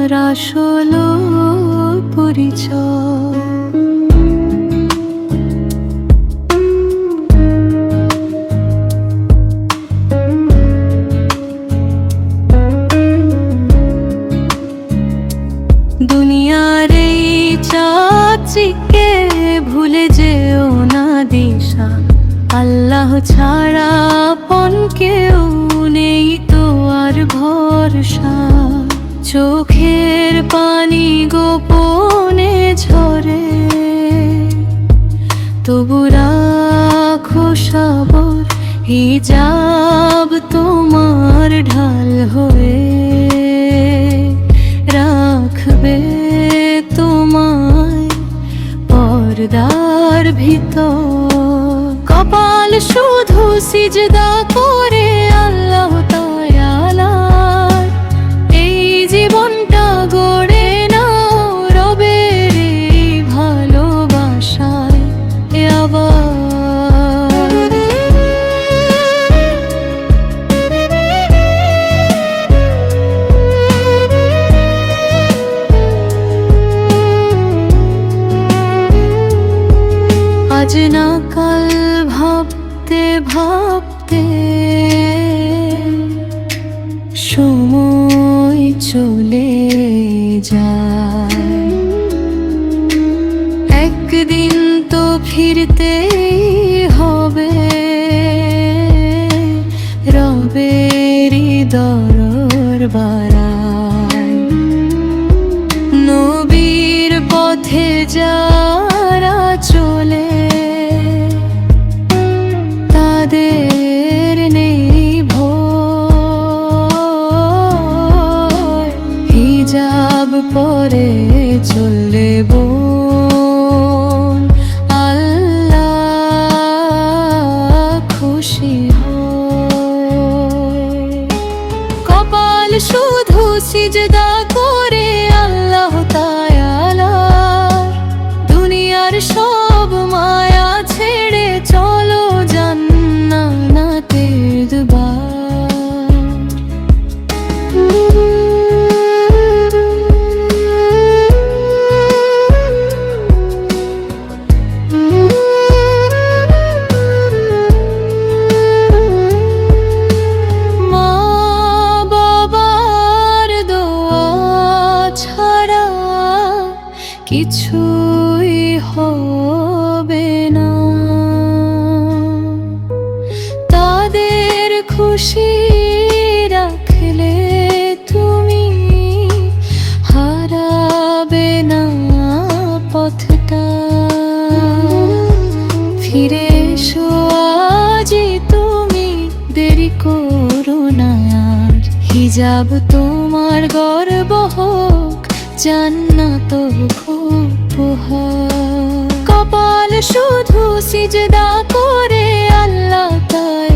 আমার আসল পরিচয়। দুনিয়ার এই চাচিকে ভুলে যেও না দিশা, আল্লাহ ছাড়া আপন কেউ নেই তো আর ভরসা। চোখের পানি গোপনে ঝরে, তবু রাখো সবর, হিজাব তোমার ঢাল হয়ে রাখবে তোমায় পর্দার ভিতর। কপাল শুধু সিজদা করে আল্লাহ তাআলার, এই জীবনটা গড়ে নাও রবের এই ভালোবাসায় আবার। আজ না কাল ভাবতে ভাবতে সময় চলে যায়, একদিন তো ফিরতেই হবে রবেরই দরবারায়। নবীর পথে যারা চলে তাদের নেই ভয়, হিজাব পরে চললে বোন আল্লাহ খুশি হয়। কপাল শুধু সিজদা করে আল্লাহ তাআলার, দুনিয়ার সব মায়া ছেড়ে চলো জান্নাতের দুয়ার। মা বাবার দোয়া ছাড়া কিছুই হবে না, তাদের খুশি রাখলে তুমি হারাবে না পথটা। ফিরে এসো আজই তুমি, দেরি করো না আর। হিজাব তোমার গর্ব হোক, জান্নাত উপহার। কপাল শুধু সিজদা করে আল্লাহ তাআলা